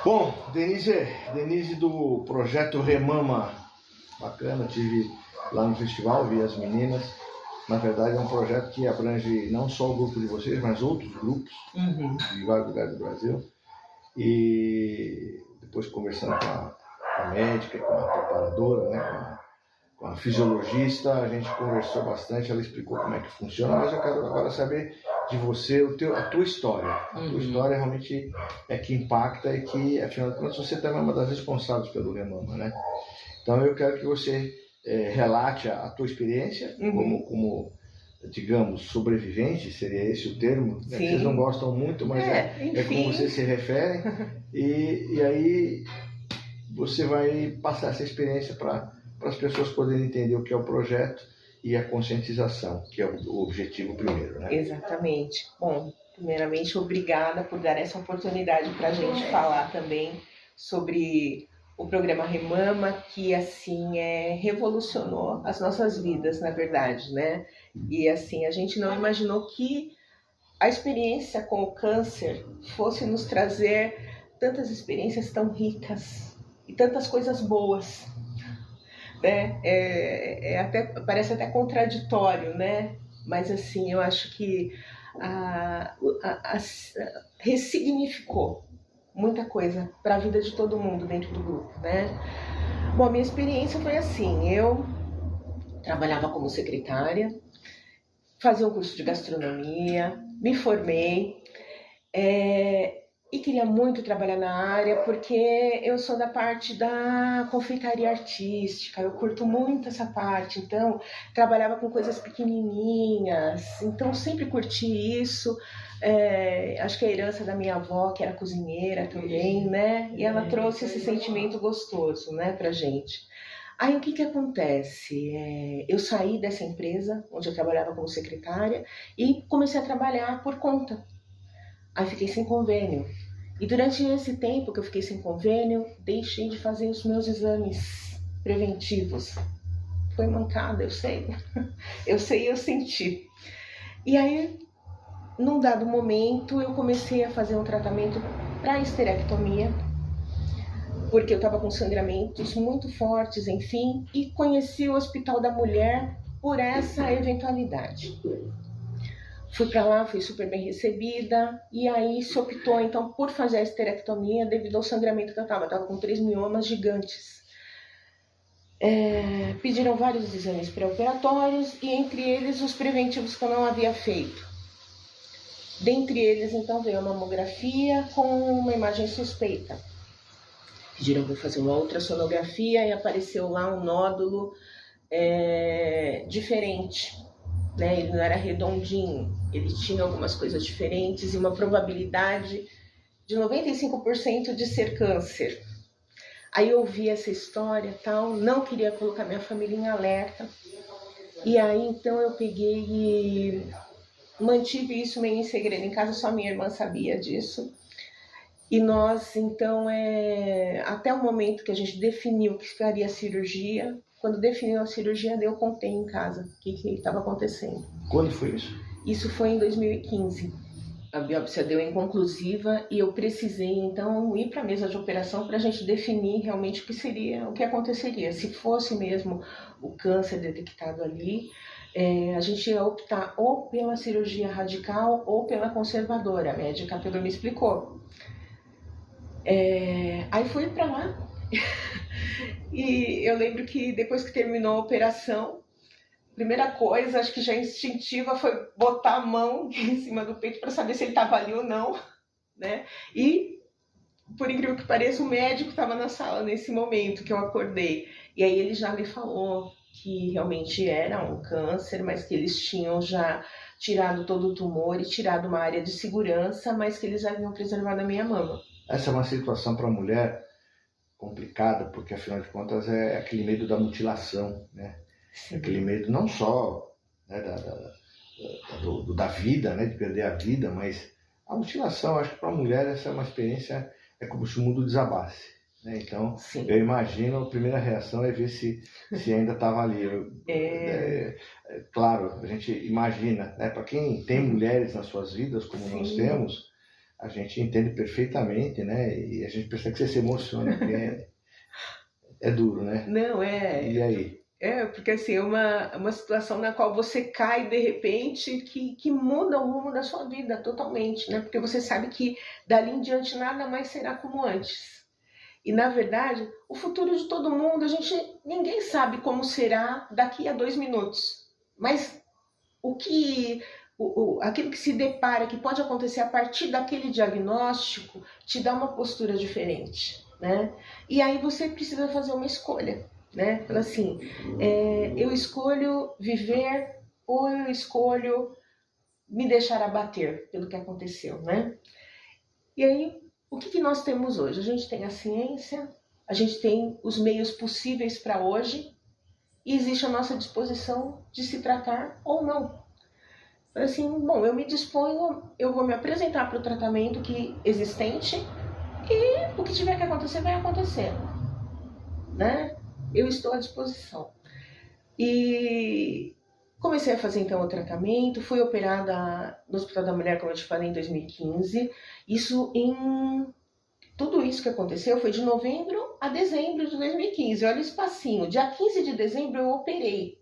Bom, Denise do projeto Remama, bacana, tive lá no festival, vi as meninas. Na verdade é um projeto que abrange não só o grupo de vocês, mas outros grupos de vários lugares do Brasil. E depois conversando com a médica, com a preparadora, né, com a fisiologista, a gente conversou bastante, ela explicou como é que funciona, mas eu quero agora saber de você, a tua história. A tua história realmente é que impacta e que, afinal de contas, você também é uma das responsáveis pelo Remama, né? Então eu quero que você relate a tua experiência como, digamos, sobrevivente, seria esse o termo, né? Vocês não gostam muito, mas é como você se refere, e aí você vai passar essa experiência para as pessoas poderem entender o que é o projeto e a conscientização, que é o objetivo primeiro, né? Exatamente. Bom, primeiramente, obrigada por dar essa oportunidade para a gente falar também sobre o programa Remama, que assim revolucionou as nossas vidas, na verdade, né? E assim, a gente não imaginou que a experiência com o câncer fosse nos trazer tantas experiências tão ricas e tantas coisas boas, né? Parece até contraditório, né? Mas assim, eu acho que ressignificou muita coisa para a vida de todo mundo dentro do grupo, né? Bom, a minha experiência foi assim, eu trabalhava como secretária, fazia um curso de gastronomia, me formei, e queria muito trabalhar na área porque eu sou da parte da confeitaria artística, eu curto muito essa parte, então trabalhava com coisas pequenininhas, então sempre curti isso. Acho que a herança da minha avó, que era cozinheira também, né? E ela trouxe esse sentimento gostoso, né, pra gente. Aí o que acontece? Eu saí dessa empresa onde eu trabalhava como secretária e comecei a trabalhar por conta. Aí fiquei sem convênio. E durante esse tempo que eu fiquei sem convênio, deixei de fazer os meus exames preventivos. Foi mancada, eu sei. Eu sei e eu senti. E aí, num dado momento, eu comecei a fazer um tratamento para esterectomia, porque eu estava com sangramentos muito fortes, enfim, e conheci o Hospital da Mulher por essa eventualidade. Fui para lá, fui super bem recebida, e aí se optou então por fazer a esterectomia devido ao sangramento que eu estava com 3 miomas gigantes. Pediram vários exames pré-operatórios e entre eles os preventivos que eu não havia feito. Dentre eles então veio a mamografia com uma imagem suspeita. Pediram para fazer uma ultrassonografia e apareceu lá um nódulo diferente. Né? Ele não era redondinho, ele tinha algumas coisas diferentes e uma probabilidade de 95% de ser câncer. Aí eu ouvi essa história, tal, não queria colocar minha família em alerta, e aí então eu peguei e mantive isso meio em segredo em casa, só minha irmã sabia disso. E nós então, até o momento que a gente definiu que faria a cirurgia, quando definiu a cirurgia, eu contei em casa o que estava acontecendo. Quando foi isso? Isso foi em 2015. A biópsia deu inconclusiva e eu precisei, então, ir para a mesa de operação para a gente definir realmente o que aconteceria. Se fosse mesmo o câncer detectado ali, a gente ia optar ou pela cirurgia radical ou pela conservadora. A médica pelo me explicou. Aí fui para lá e eu lembro que depois que terminou a operação, a primeira coisa, acho que já instintiva, foi botar a mão em cima do peito para saber se ele estava ali ou não, né? E, por incrível que pareça, o médico estava na sala nesse momento que eu acordei. E aí ele já me falou que realmente era um câncer, mas que eles tinham já tirado todo o tumor e tirado uma área de segurança, mas que eles haviam preservado a minha mama. Essa é uma situação para a mulher complicada, porque afinal de contas é aquele medo da mutilação, né? Sim. Aquele medo não só, né, da vida, né, de perder a vida, mas a mutilação, acho que para a mulher essa é uma experiência, é como se o mundo desabasse, né? Então, sim, eu imagino, a primeira reação é ver se ainda estava ali. Claro, a gente imagina, né, para quem tem mulheres nas suas vidas, como sim, nós temos, a gente entende perfeitamente, né? E a gente percebe que você se emociona, porque é duro, né? Não, é. E aí? Porque assim, é uma situação na qual você cai de repente que muda o rumo da sua vida totalmente, né? Porque você sabe que dali em diante nada mais será como antes. E na verdade, o futuro de todo mundo, ninguém sabe como será daqui a 2 minutos. Mas aquilo que se depara, que pode acontecer a partir daquele diagnóstico, te dá uma postura diferente, né? E aí você precisa fazer uma escolha, né? Fala assim, eu escolho viver ou eu escolho me deixar abater pelo que aconteceu, né? E aí, o que nós temos hoje? A gente tem a ciência, a gente tem os meios possíveis para hoje e existe a nossa disposição de se tratar ou não. Assim, bom, eu me disponho, eu vou me apresentar para o tratamento existente e o que tiver que acontecer, vai acontecer, né? Eu estou à disposição. E comecei a fazer então o tratamento, fui operada no Hospital da Mulher, como eu te falei, em 2015. Tudo isso que aconteceu foi de novembro a dezembro de 2015. Olha o espacinho. Dia 15 de dezembro eu operei.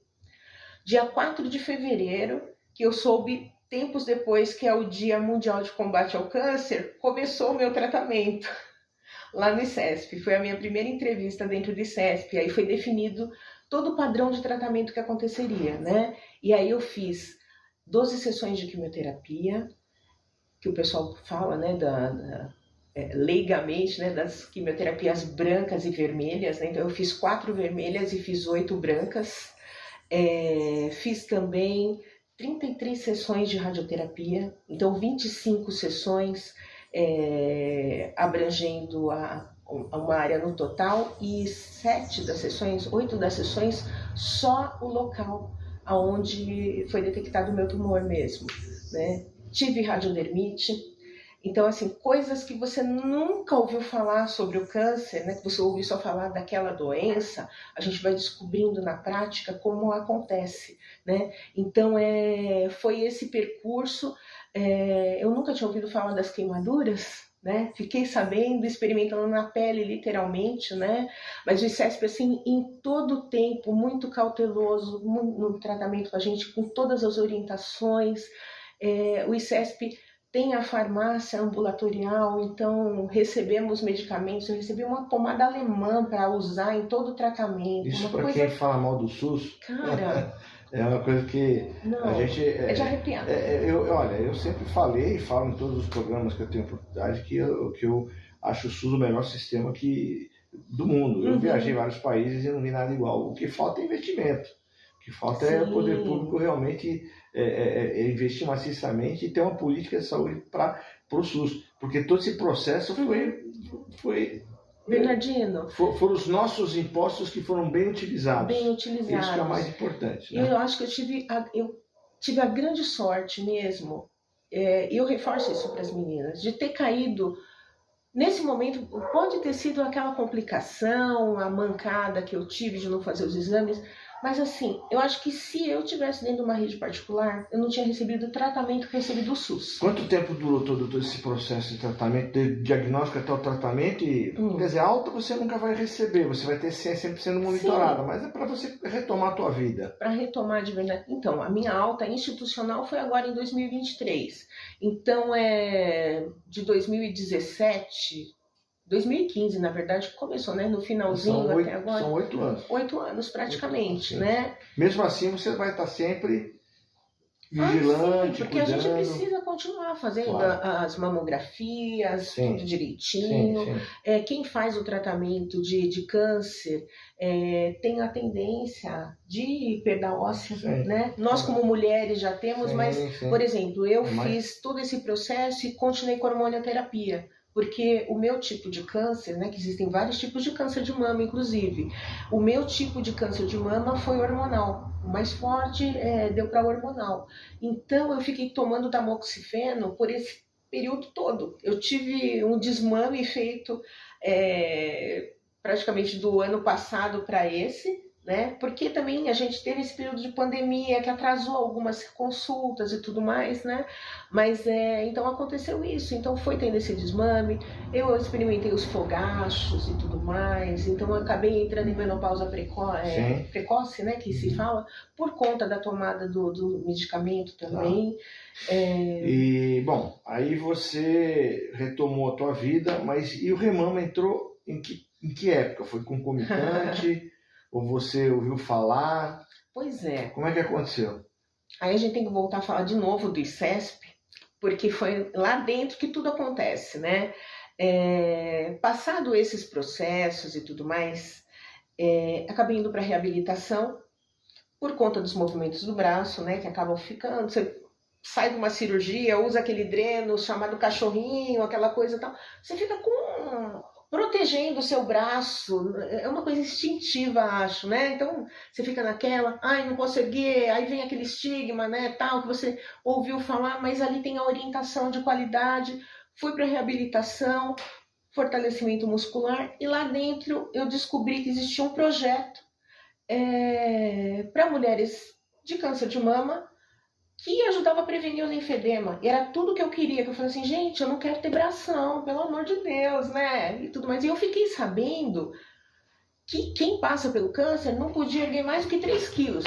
Dia 4 de fevereiro, que eu soube tempos depois que é o Dia Mundial de Combate ao Câncer, começou o meu tratamento lá no ICESP. Foi a minha primeira entrevista dentro do ICESP. Aí foi definido todo o padrão de tratamento que aconteceria, né? E aí eu fiz 12 sessões de quimioterapia, que o pessoal fala, né, leigamente, né, das quimioterapias brancas e vermelhas, né? Então eu fiz 4 vermelhas e fiz 8 brancas. Fiz também 33 sessões de radioterapia, então 25 sessões abrangendo uma área no total, e 8 das sessões, só o local onde foi detectado o meu tumor mesmo, né? Tive radiodermite. Então, assim, coisas que você nunca ouviu falar sobre o câncer, né? Que você ouviu só falar daquela doença, a gente vai descobrindo na prática como acontece, né? Então, foi esse percurso. Eu nunca tinha ouvido falar das queimaduras, né? Fiquei sabendo, experimentando na pele, literalmente, né? Mas o ICESP, assim, em todo o tempo, muito cauteloso no tratamento com a gente, com todas as orientações. O ICESP tem a farmácia ambulatorial, então recebemos medicamentos. Eu recebi uma pomada alemã para usar em todo o tratamento. Isso para quem fala mal do SUS, cara, é uma coisa que não, a gente... é de arrepiar. Olha, eu sempre falei e falo em todos os programas que eu tenho oportunidade que eu acho o SUS o melhor sistema do mundo. Eu viajei em vários países e não vi nada igual. O que falta é investimento. O que falta é o poder público realmente investir maciçamente e ter uma política de saúde para o SUS. Porque todo esse processo foi Bernardino, foram os nossos impostos que foram bem utilizados. Bem utilizados. Isso que é o mais importante, né? Eu acho que eu tive a grande sorte mesmo, e eu reforço isso para as meninas, de ter caído nesse momento. Pode ter sido aquela complicação, a mancada que eu tive de não fazer os exames, mas assim, eu acho que se eu tivesse dentro de uma rede particular, eu não tinha recebido o tratamento que eu recebi do SUS. Quanto tempo durou todo esse processo de tratamento, de diagnóstico até o tratamento? Quer dizer, alta você nunca vai receber, você vai ter sempre sendo monitorada, mas é para você retomar a tua vida. Para retomar de verdade. Então, a minha alta institucional foi agora em 2023. Então, de 2017... 2015, na verdade, começou, né? No finalzinho até agora. São 8 anos. 8 anos, praticamente, né? Mesmo assim, você vai estar sempre vigilante, sim, porque cuidando. a gente precisa continuar fazendo as mamografias, tudo direitinho. Sim. Quem faz o tratamento de câncer tem a tendência de perda óssea, né? Nós, como mulheres, já temos, mas, por exemplo, eu fiz todo esse processo e continuei com a hormonioterapia. Porque o meu tipo de câncer, né, que existem vários tipos de câncer de mama, inclusive, o meu tipo de câncer de mama foi hormonal. O mais forte deu para hormonal. Então, eu fiquei tomando tamoxifeno por esse período todo. Eu tive um desmame feito praticamente do ano passado para esse, né? Porque também a gente teve esse período de pandemia que atrasou algumas consultas e tudo mais, né? Mas então aconteceu isso, então foi tendo esse desmame, eu experimentei os fogachos e tudo mais, então eu acabei entrando em menopausa precoce, né? Que se fala, por conta da tomada do medicamento também. E, bom, aí você retomou a tua vida, mas e o Remama entrou em que época? Foi concomitante? Ou você ouviu falar? Pois é. Como é que aconteceu? Aí a gente tem que voltar a falar de novo do ICESP, porque foi lá dentro que tudo acontece, né? Passado esses processos e tudo mais, acabei indo para reabilitação por conta dos movimentos do braço, né? Que acabam ficando. Você sai de uma cirurgia, usa aquele dreno chamado cachorrinho, aquela coisa e tal. Você fica protegendo o seu braço, é uma coisa instintiva, acho, né? Então, você fica naquela, ai, não posso erguer, aí vem aquele estigma, né, tal, que você ouviu falar, mas ali tem a orientação de qualidade, fui para reabilitação, fortalecimento muscular, e lá dentro eu descobri que existia um projeto para mulheres de câncer de mama, que ajudava a prevenir o linfedema. E era tudo que eu queria, que eu falei assim, gente, eu não quero ter bração, pelo amor de Deus, né? E tudo mais. E eu fiquei sabendo que quem passa pelo câncer não podia erguer mais do que 3 quilos.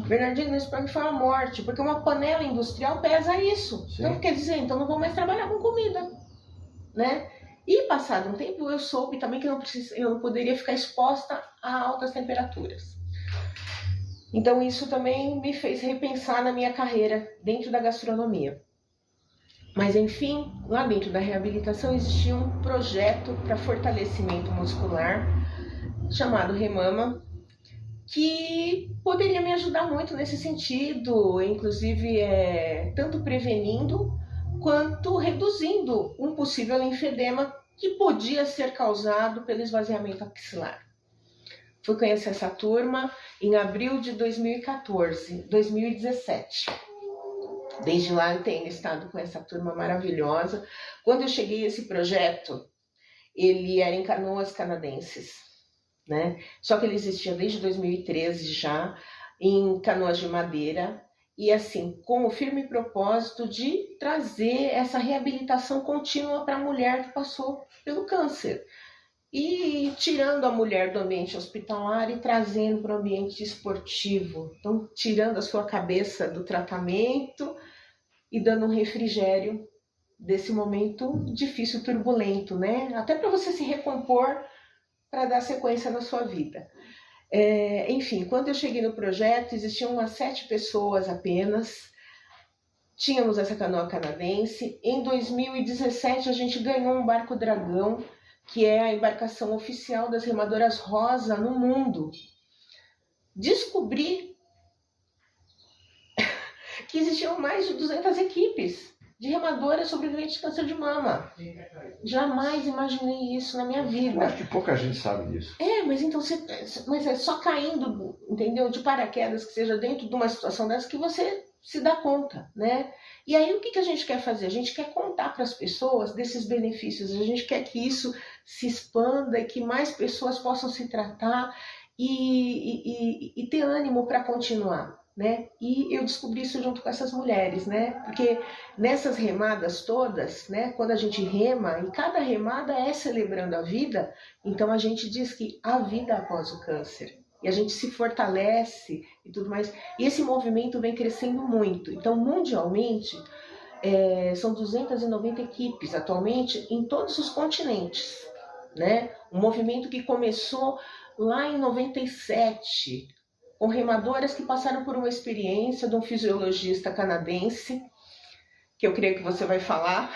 Bernardino, isso para mim foi uma morte, porque uma panela industrial pesa isso. Sim. Então, quer dizer, então não vou mais trabalhar com comida, né? E passado um tempo, eu soube também que eu não poderia ficar exposta a altas temperaturas. Então isso também me fez repensar na minha carreira dentro da gastronomia. Mas enfim, lá dentro da reabilitação existia um projeto para fortalecimento muscular chamado Remama, que poderia me ajudar muito nesse sentido, inclusive tanto prevenindo quanto reduzindo um possível linfedema que podia ser causado pelo esvaziamento axilar. Fui conhecer essa turma em abril de 2017. Desde lá eu tenho estado com essa turma maravilhosa. Quando eu cheguei a esse projeto, ele era em Canoas Canadenses, né? Só que ele existia desde 2013 já, em Canoas de Madeira, e assim, com o firme propósito de trazer essa reabilitação contínua para a mulher que passou pelo câncer. E tirando a mulher do ambiente hospitalar e trazendo para o ambiente esportivo. Então, tirando a sua cabeça do tratamento e dando um refrigério desse momento difícil, turbulento, né? Até para você se recompor para dar sequência na sua vida. Enfim, quando eu cheguei no projeto, existiam umas 7 pessoas apenas. Tínhamos essa canoa canadense. Em 2017, a gente ganhou um barco dragão, que é a embarcação oficial das remadoras rosa no mundo. Descobri que existiam mais de 200 equipes de remadoras sobreviventes de câncer de mama. Jamais imaginei isso na minha vida. Eu acho que pouca gente sabe disso. Mas então mas é só caindo, entendeu, de paraquedas, que seja dentro de uma situação dessa, que você se dá conta, né? E aí o que a gente quer fazer? A gente quer contar para as pessoas desses benefícios, a gente quer que isso se expanda e que mais pessoas possam se tratar e ter ânimo para continuar, né? E eu descobri isso junto com essas mulheres, né? Porque nessas remadas todas, né? Quando a gente rema, e cada remada é celebrando a vida, então a gente diz que há vida após o câncer. E a gente se fortalece e tudo mais. E esse movimento vem crescendo muito. Então, mundialmente, são 290 equipes atualmente em todos os continentes, né? Um movimento que começou lá em 97, com remadoras que passaram por uma experiência de um fisiologista canadense, que eu creio que você vai falar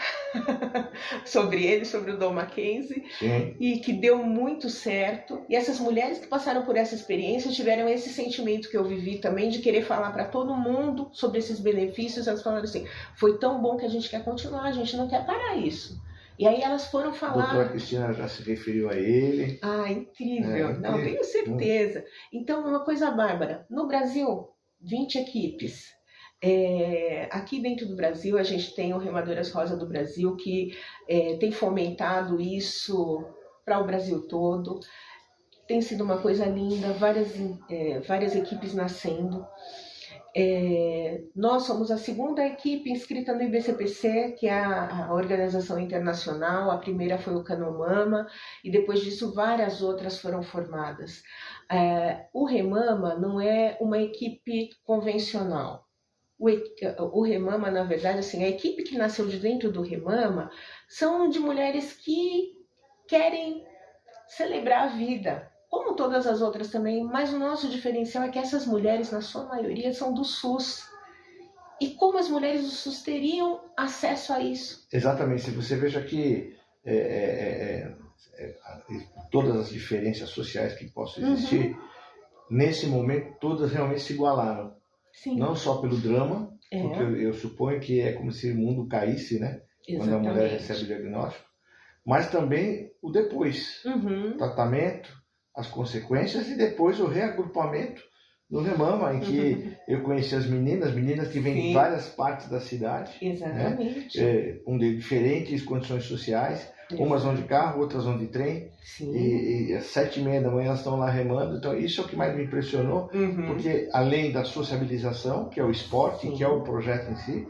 sobre ele, sobre o Don Mackenzie. Sim. E que deu muito certo. E essas mulheres que passaram por essa experiência tiveram esse sentimento que eu vivi também, de querer falar para todo mundo sobre esses benefícios. Elas falaram assim, foi tão bom que a gente quer continuar, a gente não quer parar isso. E aí elas foram falar... A doutora Cristina já se referiu a ele. Incrível. Não, tenho certeza. Então, uma coisa bárbara. No Brasil, 20 equipes. Aqui dentro do Brasil, a gente tem o Remadoras Rosa do Brasil, que tem fomentado isso para o Brasil todo. tem sido uma coisa linda, várias equipes nascendo. Nós somos a segunda equipe inscrita no IBCPC, que é a organização internacional. A primeira foi o Canomama, e depois disso várias outras foram formadas. O Remama não é uma equipe convencional. O Remama, na verdade, assim, a equipe que nasceu de dentro do Remama são de mulheres que querem celebrar a vida, como todas as outras também, mas o nosso diferencial é que essas mulheres, na sua maioria, são do SUS. E como as mulheres do SUS teriam acesso a isso? Exatamente. Se você veja que todas as diferenças sociais que possam existir, nesse momento todas realmente se igualaram. Sim. Não só pelo drama, porque eu suponho que é como se o mundo caísse, né? Exatamente. Quando a mulher recebe o diagnóstico, mas também o depois, o tratamento, as consequências e depois o reagrupamento no Remama, em que eu conheci as meninas que vêm de várias partes da cidade. Exatamente. Né? De diferentes condições sociais. Umas vão de carro, outras vão de trem. E às 7h30 da manhã elas estão lá remando. Então isso é o que mais me impressionou, porque além da sociabilização, que é o esporte, que é o projeto em si,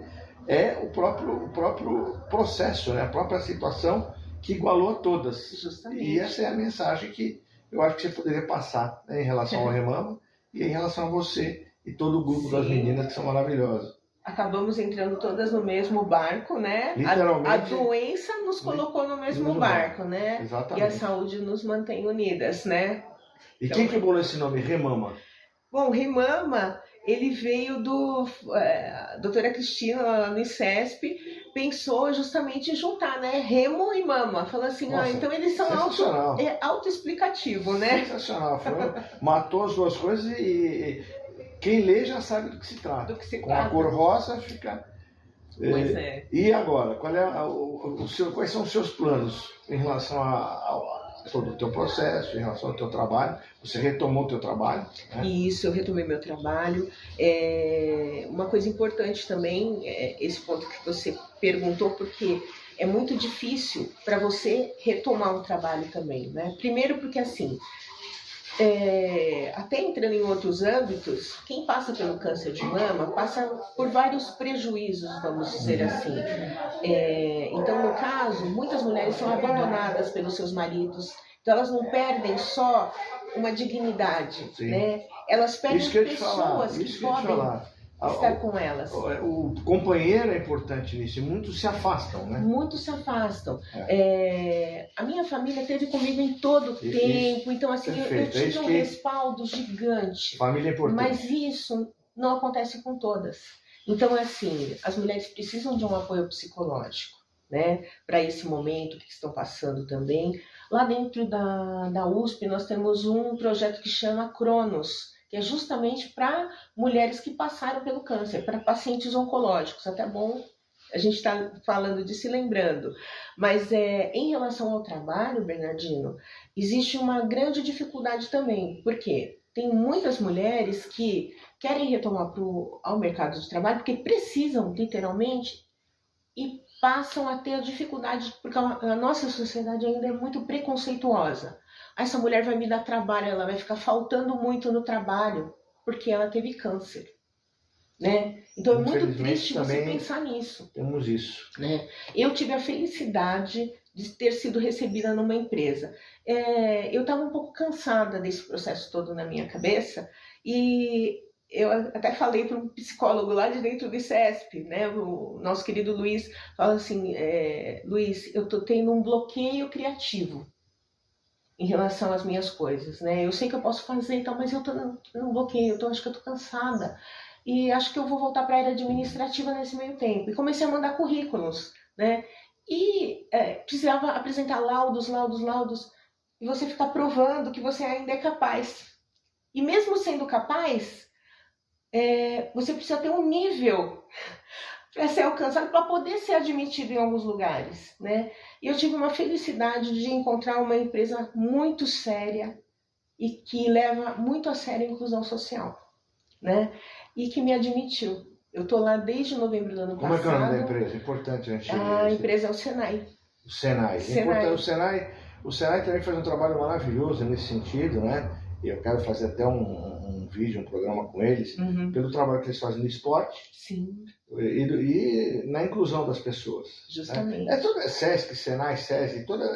é o próprio processo, né? A própria situação que igualou a todas. Justamente. E essa é a mensagem que eu acho que você poderia passar, né, em relação ao Remama e em relação a você e todo o grupo das meninas que são maravilhosas. Acabamos entrando todas no mesmo barco, né? Literalmente. A doença nos colocou no mesmo barco, né? Exatamente. E a saúde nos mantém unidas, né? E então, quem que bolou esse nome, Remama? Bom, Remama, ele veio do... A doutora Cristina, lá no ICESP, pensou justamente em juntar, né? Remo e mama. Falou assim, então eles são autoexplicativo, né? Sensacional. Matou as duas coisas e quem lê já sabe do que se trata. Com a cor rosa fica... Pois é. E agora, quais são os seus planos em relação todo o teu processo, em relação ao teu trabalho? Você retomou o teu trabalho? Né? Isso, eu retomei meu trabalho. Uma coisa importante também, esse ponto que você perguntou, porque é muito difícil para você retomar um trabalho também, né? Primeiro porque, assim, até entrando em outros âmbitos, quem passa pelo câncer de mama passa por vários prejuízos, vamos dizer assim. Então, no caso, muitas mulheres são abandonadas pelos seus maridos, então elas não perdem só uma dignidade, né? Elas perdem pessoas que podem estar com elas. O companheiro é importante nisso, e muitos se afastam, né? Muitos se afastam. A minha família esteve comigo em todo o tempo, então assim, eu tive um respaldo gigante. Família é importante. Mas isso não acontece com todas. Então, assim, as mulheres precisam de um apoio psicológico, né? Para esse momento que estão passando também. Lá dentro da USP nós temos um projeto que chama Cronos, que é justamente para mulheres que passaram pelo câncer, para pacientes oncológicos. Até bom a gente está falando disso e lembrando. Mas em relação ao trabalho, Bernardino, existe uma grande dificuldade também. Por quê? Tem muitas mulheres que querem retomar ao mercado de trabalho porque precisam, literalmente, e passam a ter a dificuldade, porque a nossa sociedade ainda é muito preconceituosa. Essa mulher vai me dar trabalho, ela vai ficar faltando muito no trabalho, porque ela teve câncer, né? Então é muito triste você pensar nisso. Temos isso. Né? Eu tive a felicidade de ter sido recebida numa empresa. Eu estava um pouco cansada desse processo todo na minha cabeça, e eu até falei para um psicólogo lá de dentro do ICESP, né? O nosso querido Luiz, fala assim, Luiz, eu estou tendo um bloqueio criativo em relação às minhas coisas, né? Eu sei que eu posso fazer e tal, mas eu estou num bloqueio, acho que eu estou cansada. E acho que eu vou voltar para a área administrativa nesse meio tempo. E comecei a mandar currículos, né? E precisava apresentar laudos. E você ficar provando que você ainda é capaz. E mesmo sendo capaz, você precisa ter um nível para ser alcançado, para poder ser admitido em alguns lugares, né? E eu tive uma felicidade de encontrar uma empresa muito séria e que leva muito a sério a inclusão social, né? E que me admitiu. Eu estou lá desde novembro do ano passado. Como é que é o nome da empresa? Importante a gente A empresa é o Senai. O Senai. O Senai, O Senai também faz um trabalho maravilhoso nesse sentido, né? E eu quero fazer até um vídeo, um programa com eles, pelo trabalho que eles fazem no esporte. Sim. E na inclusão das pessoas. Justamente. Né? SESC, Senai, SESI, todas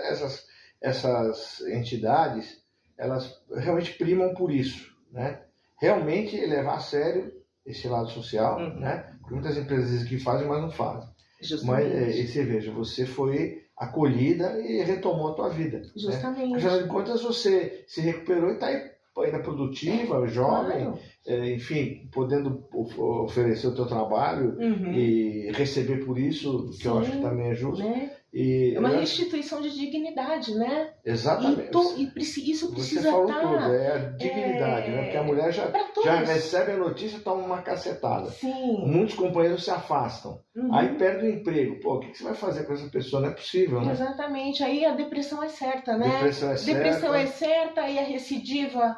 essas entidades, elas realmente primam por isso, né? Realmente levar a sério esse lado social, né? Porque muitas empresas que fazem, mas não fazem. Justamente. Mas e você veja, você foi acolhida e retomou a tua vida. Justamente. Né? Afinal de contas, você se recuperou e está aí ainda produtiva, jovem, Claro. Enfim, podendo oferecer o teu trabalho e receber por isso, que eu acho que também é justo. Né? E, é uma restituição de dignidade, né? Exatamente. Isso precisa Você falou estar... tudo, é a dignidade, né? Porque a mulher já recebe a notícia e toma uma cacetada. Sim. Muitos companheiros se afastam. Aí perde o emprego. Pô, o que você vai fazer com essa pessoa? Não é possível, né? Exatamente. Aí a depressão é certa, né? Depressão é certa e a recidiva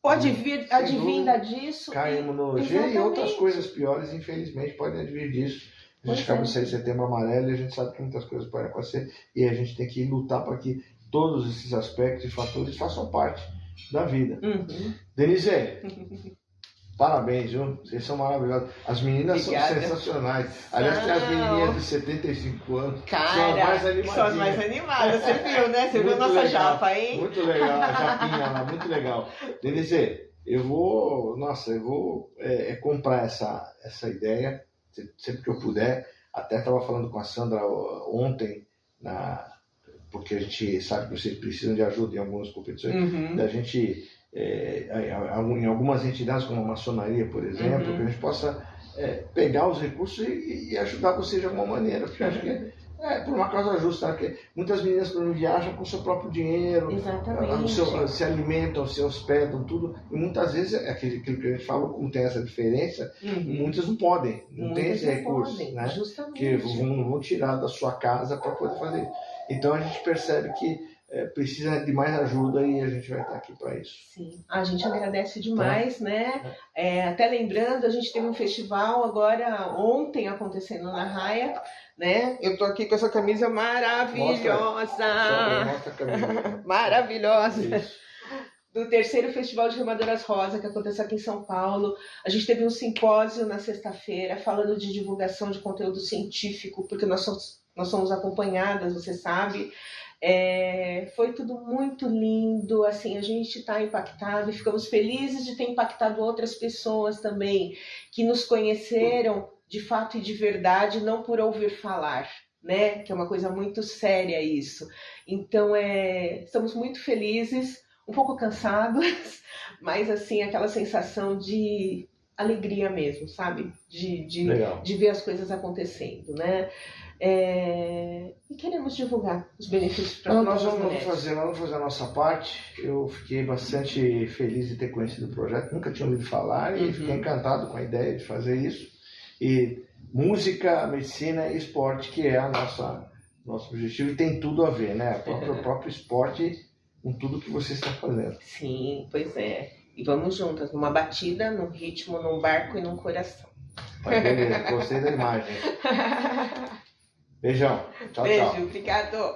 pode vir advinda disso. Cai a imunologia e outras coisas piores, infelizmente, podem advir disso. A gente acaba de sair de Setembro Amarelo e a gente sabe que muitas coisas podem acontecer e a gente tem que lutar para que todos esses aspectos e fatores façam parte da vida. Denise, parabéns, viu? Vocês são maravilhosos. As meninas são sensacionais. Aliás, tem as menininhas de 75 anos. Cara, são as mais animadas. Você viu, né? Você viu nossa japa, hein? Muito legal, a japinha lá, muito legal. Denise, eu vou comprar essa ideia. Sempre que eu puder, até estava falando com a Sandra ontem, porque a gente sabe que vocês precisam de ajuda em algumas competições, da gente, em algumas entidades como a maçonaria, por exemplo, que a gente possa pegar os recursos e ajudar vocês de alguma maneira, porque eu acho que por uma causa justa, né? Porque muitas meninas quando viajam com o seu próprio dinheiro, se alimentam, se hospedam, tudo, e muitas vezes aquilo que a gente falou, como tem essa diferença, muitas não podem, não tem esse recurso, né? Que não vão tirar da sua casa para poder fazer isso. Então a gente percebe que precisa de mais ajuda e a gente vai estar aqui para isso. Sim, a gente agradece demais, né? Até lembrando, a gente teve um festival agora ontem acontecendo na Raia, né? Eu tô aqui com essa camisa maravilhosa, mostra a camisa. maravilhosa. Isso. Do terceiro Festival de Remadoras Rosa, que aconteceu aqui em São Paulo. A gente teve um simpósio na sexta-feira falando de divulgação de conteúdo científico, porque nós somos acompanhadas, você sabe. Foi tudo muito lindo, assim, a gente está impactado e ficamos felizes de ter impactado outras pessoas também, que nos conheceram de fato e de verdade, não por ouvir falar, né? Que é uma coisa muito séria isso. Então, estamos muito felizes, um pouco cansados, mas assim, aquela sensação de alegria mesmo, sabe? De ver as coisas acontecendo, né? E queremos divulgar os benefícios para todas as mulheres. Nós vamos fazer a nossa parte. Eu fiquei bastante feliz de ter conhecido o projeto, nunca tinha ouvido falar e fiquei encantado com a ideia de fazer isso. E música, medicina e esporte, que é nosso objetivo, e tem tudo a ver, né? O próprio esporte com tudo que você está fazendo. Sim, pois é. E vamos juntas, numa batida, num ritmo, num barco e num coração. Beleza, gostei da imagem. Beijão. Tchau, tchau. Beijo, obrigado.